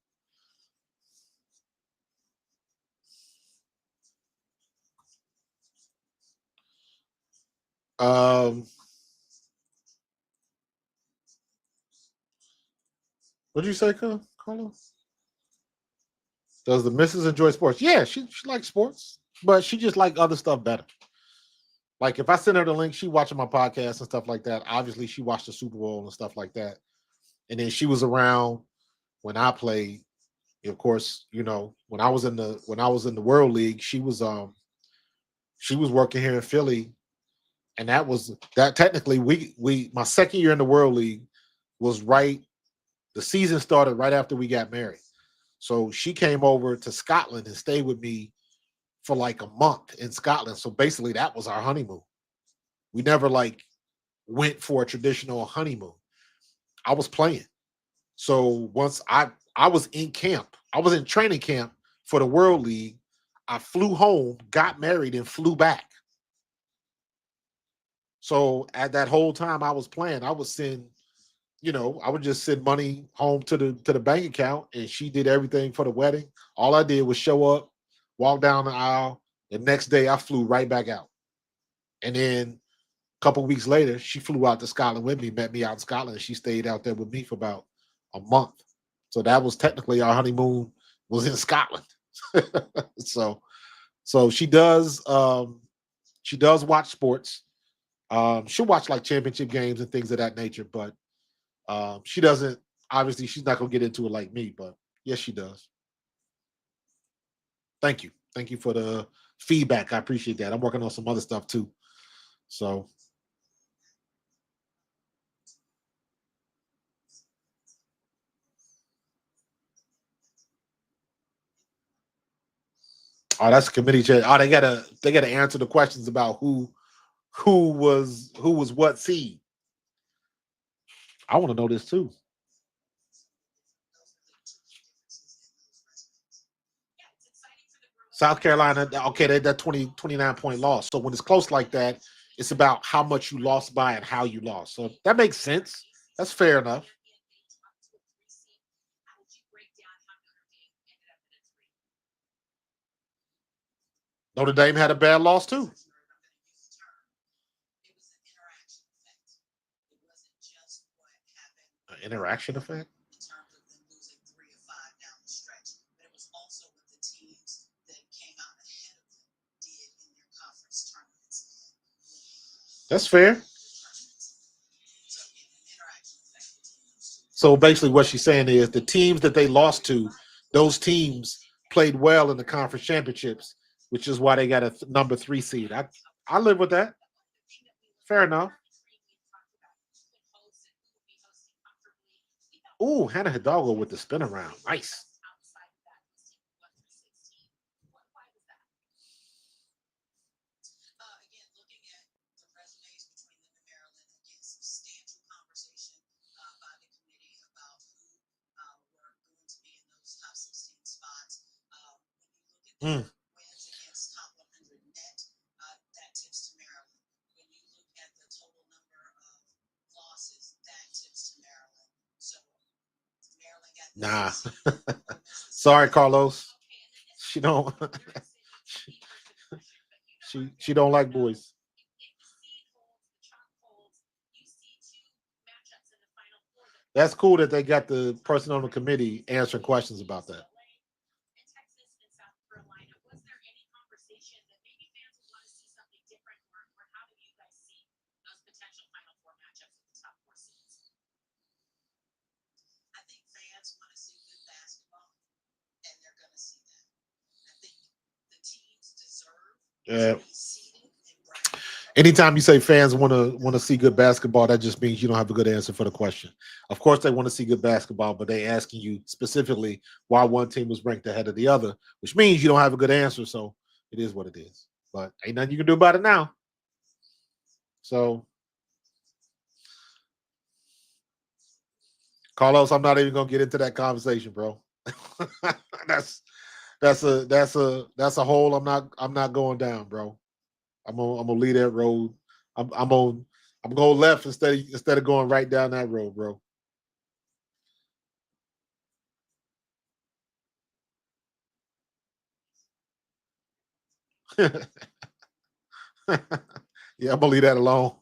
What did you say, Carla? Does the missus enjoy sports? Yeah, she likes sports, but she just like other stuff better. Like if I send her the link, she watching my podcast and stuff like that. Obviously, she watched the Super Bowl and stuff like that. And then she was around when I played. Of course, you know, when I was in the World League, she was working here in Philly, and that technically we my second year in the World League was right. The season started right after we got married. So she came over to Scotland and stayed with me for like a month in Scotland. So basically that was our honeymoon. We never like went for a traditional honeymoon. I was playing. So once I was in camp, I was in training camp for the World League. I flew home, got married, and flew back. So at that whole time I was playing, I would just send money home to the bank account, and she did everything for the wedding. All I did was show up, walk down the aisle. The next day I flew right back out. And then couple weeks later, she flew out to Scotland with me, met me out in Scotland, and she stayed out there with me for about a month. So that was technically our honeymoon was in Scotland. so she does watch sports. She'll watch like championship games and things of that nature, but she doesn't, obviously she's not gonna get into it like me, but yes, she does. Thank you. Thank you for the feedback. I appreciate that. I'm working on some other stuff too. So oh, that's a committee chair. Oh, they gotta answer the questions about who was what seed. I want to know this too. South Carolina, okay, they that 29 point loss. So when it's close like that, it's about how much you lost by and how you lost. So that makes sense. That's fair enough. Notre Dame had a bad loss too. An interaction effect. That's fair. So basically, what she's saying is the teams that they lost to, those teams played well in the conference championships, which is why they got a number 3 seed. I live with that. Fair enough. Ooh, Hannah Hidalgo with the spin around. Nice. Mm. Nah. Sorry, Carlos. She don't. she don't like boys. That's cool that they got the person on the committee answering questions about that. Yeah. Anytime you say fans want to see good basketball, that just means you don't have a good answer for the question. Of course, they want to see good basketball, but they asking you specifically why one team was ranked ahead of the other, which means you don't have a good answer. So it is what it is. But ain't nothing you can do about it now. So, Carlos, I'm not even gonna get into that conversation, bro. that's that's a hole I'm not going down, bro. I'm gonna leave that road. I'm going left instead of going right down that road, bro. Yeah, I'm gonna leave that alone.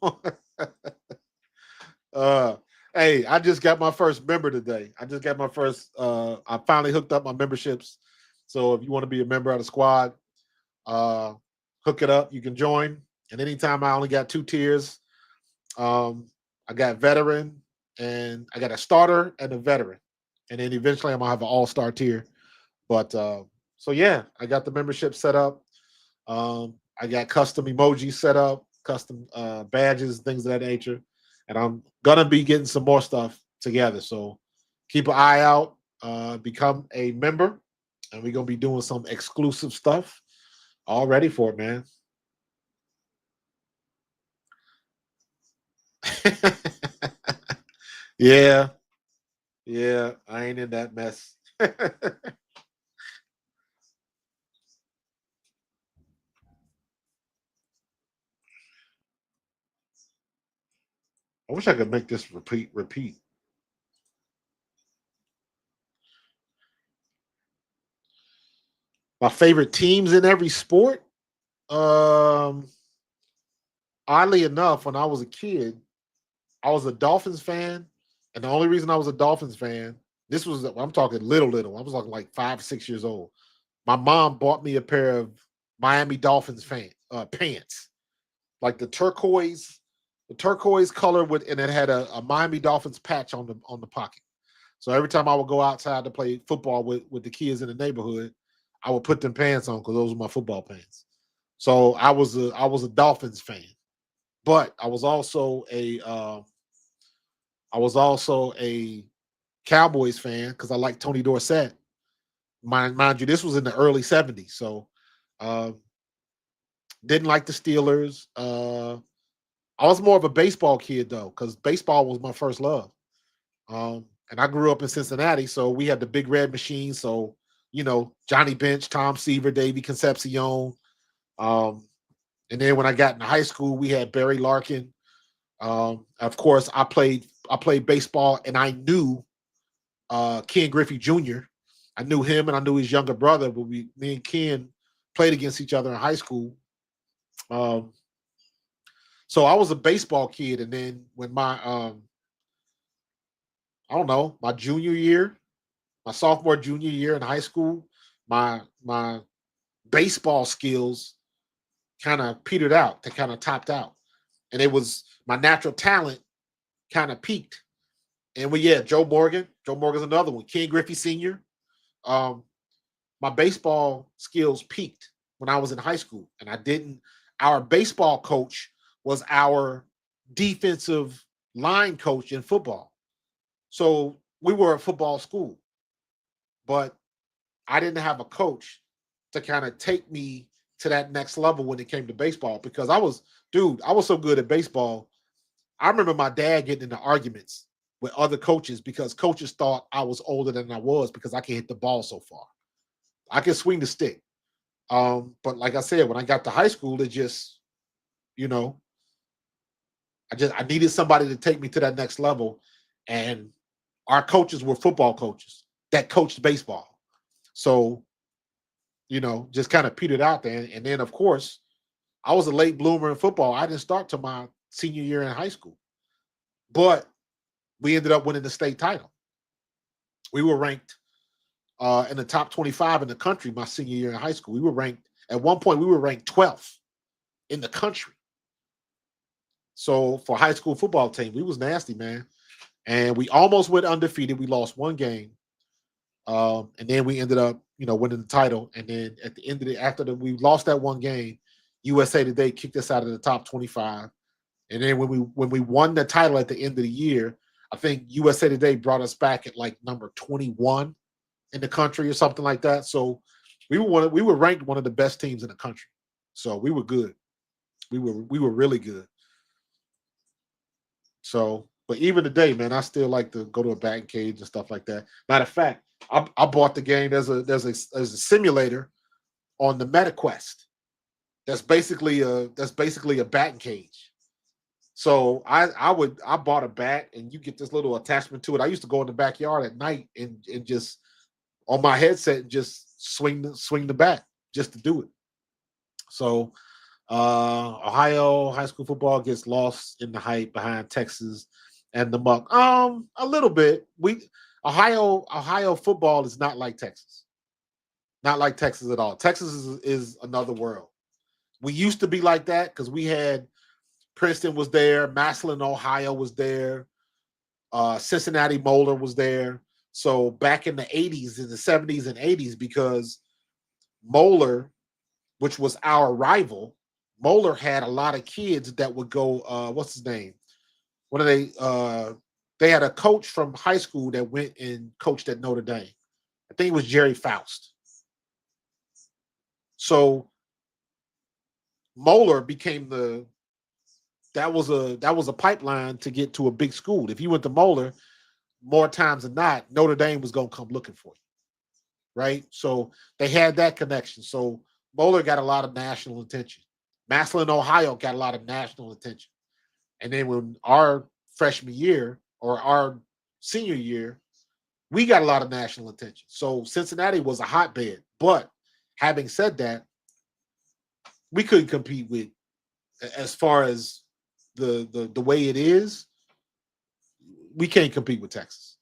uh, hey, I just got my first member today. I just got my first. I finally hooked up my memberships. So if you want to be a member of the squad, uh, hook it up. You can join. And anytime I only got 2 tiers. I got veteran and I got a starter and a veteran. And then eventually I'm gonna have an all-star tier. But so yeah, I got the membership set up. I got custom emojis set up, custom badges, things of that nature. And I'm gonna be getting some more stuff together. So keep an eye out, become a member, and we're gonna be doing some exclusive stuff. All ready for it, man. Yeah, yeah, I ain't in that mess. I wish I could make this repeat. My favorite teams in every sport. Um, oddly enough, when I was a kid, I was a Dolphins fan, and the only reason I was a Dolphins fan, this was I'm talking little. I was like 5, 6 years old. My mom bought me a pair of Miami Dolphins pants, like the turquoise color with, and it had a Miami Dolphins patch on the pocket. So every time I would go outside to play football with the kids in the neighborhood, I would put them pants on because those were my football pants. So I was a Dolphins fan, but I was also a Cowboys fan because I like Tony Dorsett. Mind you, this was in the early '70s, so uh, didn't like the Steelers. I was more of a baseball kid though, because baseball was my first love. And I grew up in Cincinnati, so we had the big red machine. So Johnny Bench, Tom Seaver, Davey Concepcion. Um, and then when I got into high school, we had Barry Larkin. Of course, I played baseball, and I knew Ken Griffey Jr. I knew him, and I knew his younger brother. But me and Ken played against each other in high school. So I was a baseball kid, and then when my I don't know, my junior year, my sophomore junior year in high school, my baseball skills kind of petered out. They kind of topped out, and it was my natural talent kind of peaked. And Joe Morgan's another one. Ken Griffey Sr. My baseball skills peaked when I was in high school, and I didn't. Our baseball coach was our defensive line coach in football. So we were a football school, but I didn't have a coach to kind of take me to that next level when it came to baseball because I was so good at baseball. I remember my dad getting into arguments with other coaches because coaches thought I was older than I was because I can hit the ball so far. I can swing the stick. But like I said, when I got to high school, it just, I needed somebody to take me to that next level. And our coaches were football coaches that coached baseball. So, just kind of petered out there. And then, of course, I was a late bloomer in football. I didn't start till my senior year in high school. But we ended up winning the state title. We were ranked in the top 25 in the country my senior year in high school. We were ranked, at one point, we were ranked 12th in the country. So for a high school football team, we was nasty, man. And we almost went undefeated. We lost one game. And then we ended up, winning the title. And then at the end of we lost that one game, USA Today kicked us out of the top 25. And then when we won the title at the end of the year, I think USA Today brought us back at like number 21 in the country or something like that. So we were ranked one of the best teams in the country. So we were good. We were really good. So, but even today, man, I still like to go to a batting cage and stuff like that. Matter of fact, I bought the game. There's a simulator on the MetaQuest. That's basically a batting cage. So I bought a bat, and you get this little attachment to it. I used to go in the backyard at night and just on my headset and just swing the bat just to do it. So Ohio high school football gets lost in the hype behind Texas and the muck. A little bit. Ohio football is not like Texas. Not like Texas at all. Texas is another world. We used to be like that because we had Princeton was there, Massillon, Ohio was there, Cincinnati Moeller was there. So back in the 80s, in the 70s and 80s, because Moeller, which was our rival, Moeller had a lot of kids that would go, what's his name? What are they? They had a coach from high school that went and coached at Notre Dame. I think it was Jerry Faust. So Moeller became that was a pipeline to get to a big school. If you went to Moeller, more times than not, Notre Dame was going to come looking for you. Right? So they had that connection. So Moeller got a lot of national attention. Massillon, Ohio got a lot of national attention. And then when our freshman year or our senior year, we got a lot of national attention. So Cincinnati was a hotbed. But having said that, we couldn't compete with as far as the way it is, we can't compete with Texas.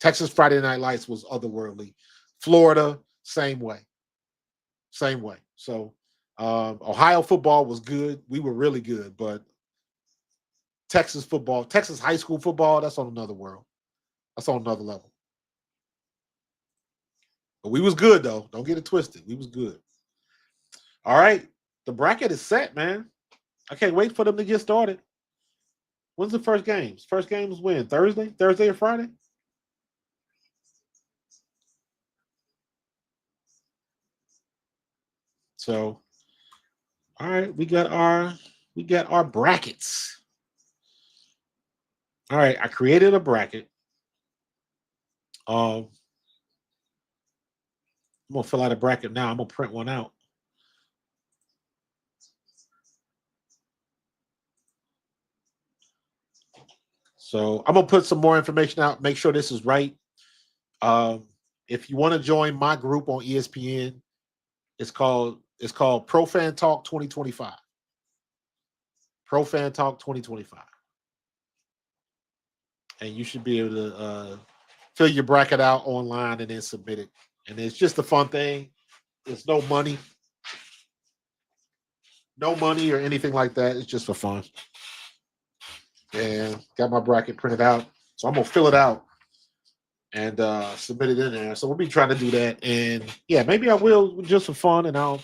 Texas Friday Night Lights was otherworldly. Florida, same way. Same way. So Ohio football was good. We were really good, but Texas football, Texas high school football, that's on another world. That's on another level. But we was good though. Don't get it twisted. We was good. All right. The bracket is set, man. I can't wait for them to get started. When's the first games? First games when? Thursday? Thursday or Friday? So, all right, we got our brackets. All right, I created a bracket. I'm gonna fill out a bracket now. I'm gonna print one out. So I'm gonna put some more information out. Make sure this is right. If you want to join my group on ESPN, it's called Pro Fan Talk 2025. Pro Fan Talk 2025, and you should be able to fill your bracket out online and then submit it. And it's just a fun thing. There's no money or anything like that. It's just for fun. And got my bracket printed out, so I'm gonna fill it out and submit it in there. So we'll be trying to do that. And yeah, maybe I will just for fun, and I'll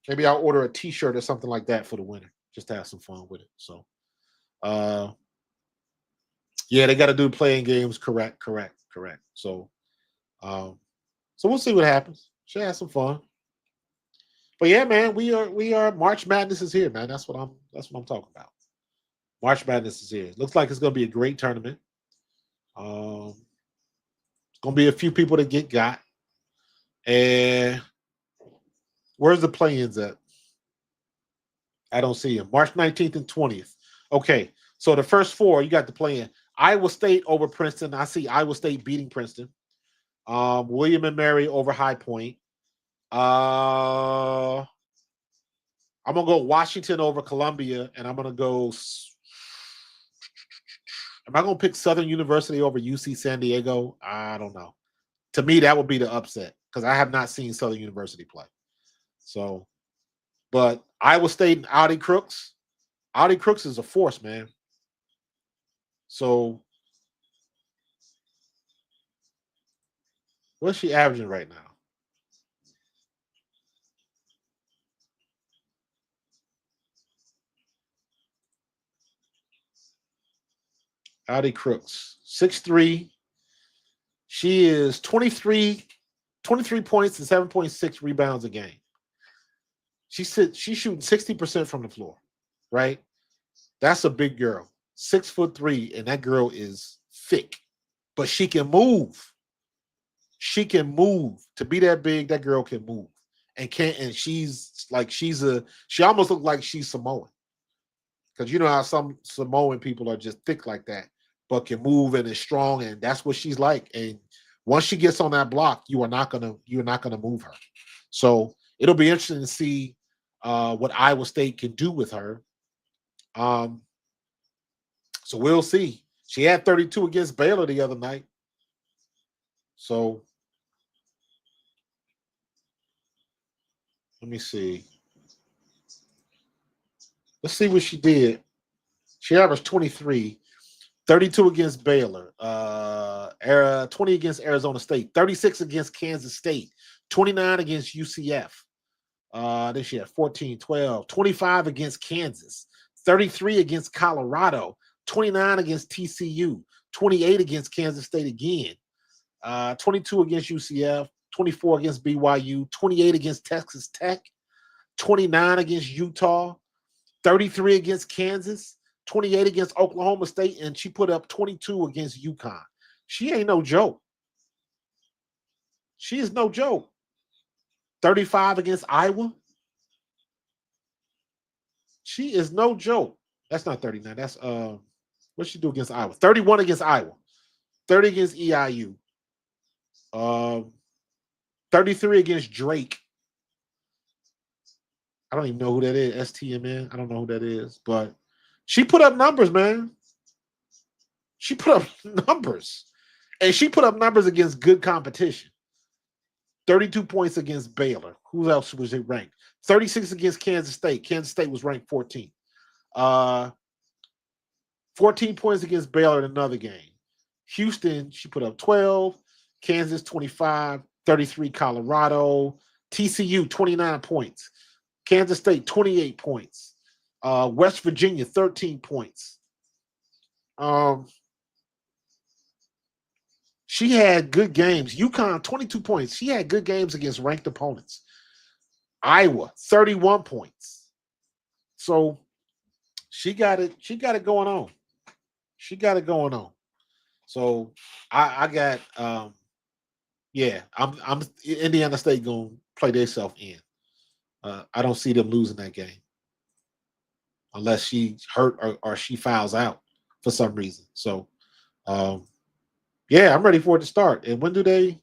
order a T-shirt or something like that for the winner, just to have some fun with it. So, yeah, they got to do playing games. Correct. So, so we'll see what happens. Should have some fun. But yeah, man, we are March Madness is here, man. That's what I'm talking about. March Madness is here. Looks like it's going to be a great tournament. It's going to be a few people that got. And where's the play-ins at? I don't see them. March 19th and 20th. Okay, so the first four, you got the play-in. Iowa State over Princeton. I see Iowa State beating Princeton. William and Mary over High Point. I'm going to go Washington over Columbia, and I'm going to go – am I going to pick Southern University over UC San Diego? I don't know. To me, that would be the upset because I have not seen Southern University play. So, but Iowa State and Audi Crooks is a force, man. So, what's she averaging right now? Audi Crooks, 6'3". She is 23 points and 7.6 rebounds a game. She's shooting 60% from the floor, right? That's a big girl, 6'3", and that girl is thick, but she can move. She can move. To be that big, that girl can move, and she's she almost looks like she's Samoan, because you know how some Samoan people are just thick like that, but can move and is strong, and that's what she's like. And once she gets on that block, you're not gonna move her. So it'll be interesting to see what Iowa State can do with her. So we'll see. She had 32 against Baylor the other night. So let me see. Let's see what she did. She averaged 23, 32 against Baylor, 20 against Arizona State, 36 against Kansas State, 29 against UCF. Then she had 14, 12, 25 against Kansas, 33 against Colorado, 29 against TCU, 28 against Kansas State again, 22 against UCF, 24 against BYU, 28 against Texas Tech, 29 against Utah, 33 against Kansas, 28 against Oklahoma State, and she put up 22 against UConn. She ain't no joke. She is no joke. 35 against Iowa. She is no joke. That's not 39. That's what'd she do against Iowa? 31 against Iowa. 30 against EIU. 33 against Drake. I don't even know who that is. STMN. I don't know who that is, but she put up numbers, man. She put up numbers. And she put up numbers against good competition. 32 points against Baylor. Who else was it ranked? 36 against Kansas State. Kansas State was ranked 14th. 14 points against Baylor in another game. Houston, she put up 12. Kansas, 25. 33, Colorado. TCU, 29 points. Kansas State, 28 points. West Virginia, 13 points. She had good games. UConn, 22 points. She had good games against ranked opponents. Iowa, 31 points. So she got it going on. She got it going on. So I got I'm Indiana State gonna play themselves in. I don't see them losing that game unless she's hurt or she fouls out for some reason. So yeah, I'm ready for it to start. And when do they?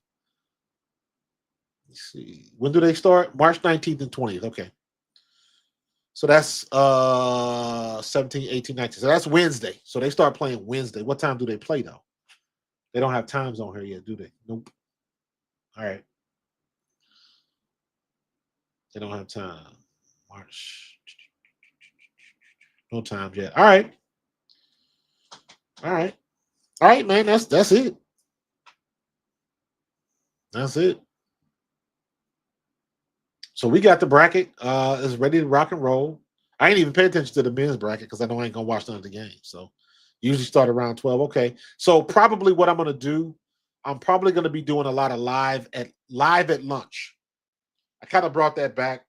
Let's see. When do they start? March 19th and 20th. Okay. So that's 17, 18, 19. So that's Wednesday. So they start playing Wednesday. What time do they play though? They don't have times on here yet, do they? Nope. All right. They don't have time. March. No times yet. All right. All right. All right, man. That's it. That's it. So we got the bracket. Is ready to rock and roll. I ain't even pay attention to the men's bracket because I know I ain't gonna watch none of the games. So usually start around 12. Okay. So probably what I'm gonna do, I'm probably gonna be doing a lot of live at lunch. I kind of brought that back.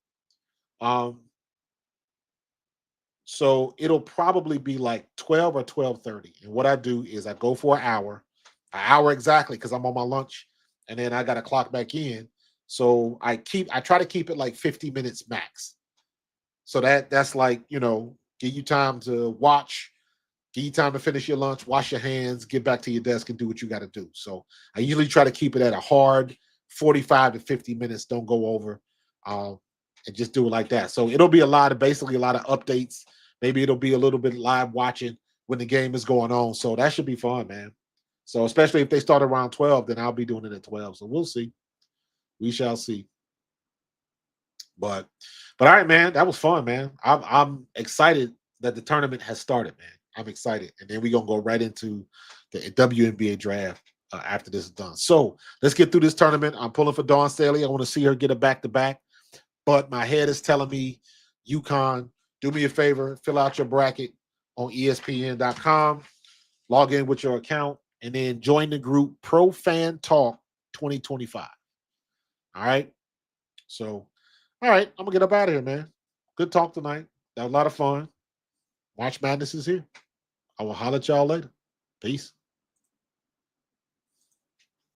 So it'll probably be like 12 or 12:30. And what I do is I go for an hour exactly, because I'm on my lunch, and then I gotta clock back in. So I try to keep it like 50 minutes max. So that's like, give you time to watch, give you time to finish your lunch, wash your hands, get back to your desk and do what you got to do. So I usually try to keep it at a hard 45 to 50 minutes. Don't go over, and just do it like that. So it'll be basically a lot of updates. Maybe it'll be a little bit live watching when the game is going on. So that should be fun, man. So especially if they start around 12, then I'll be doing it at 12. So we'll see. We shall see. But all right, man, that was fun, man. I'm excited that the tournament has started, man. I'm excited, and then we're gonna go right into the WNBA draft after this is done. So let's get through this tournament. I'm pulling for Dawn Staley. I want to see her get a back-to-back, but my head is telling me, UConn, do me a favor, fill out your bracket on ESPN.com, log in with your account, and then join the group Pro Fan Talk 2025. All right, so. All right, I'm gonna get up out of here, man. Good talk tonight. That was a lot of fun. March Madness is here. I will holler at y'all later. Peace.